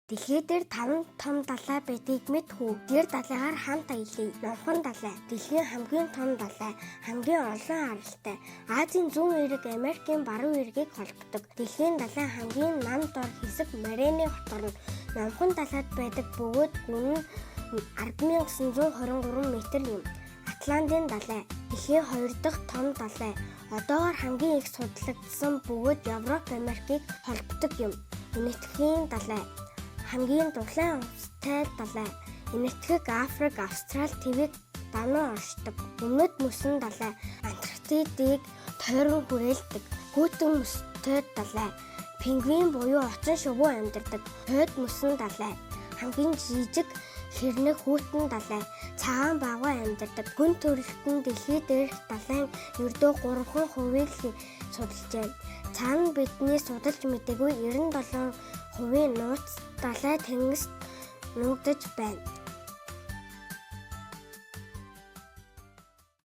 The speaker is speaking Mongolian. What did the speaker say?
Дэлхий дээр 5 том далай байдгийг мэдхүү. Тэр далайгаар хамт аялъя. Номхон далай. Дэлхийн хамгийн том далай. Хамгийн олон аралтай. Азийн зүүн эрэг Америкийн баруун эрэгийг холбодог. Дэлхийн далай хамгийн нам дор хэсэг Марианы хотор нь. Номхон далайд байдаг бөгөөд гүн нь 10,923 метр юм. Атлантын далай. Дэлхийн 2 дахь том далай. Одоогоор хамгийн их судлагдсан бөгөөд Европ Америкийг холбодог юм. Энэтхэгийн далай. Хамгийн дулаан устай далай. Энэтхэг Африк, Австрали, Твэг давнан оршдог. Өмнөд мөсөн далай. Антарктидыг тойрон хүрээлдэг. Хүйтэн мөстэй далай. Пингвин буюу очин шувуу амьдардаг. Хойд мөсөн далай. Хамгийн жижиг хэрнэг хүйтэн далай. Цагаан багваа амьдардаг. Гүн төрөлтөн дэлхий дээрх далайн ердөө 3% судалжээ. Цаана бидний судалж мэдээгүй 97% нууц далай тэнгист нуугдаж байна.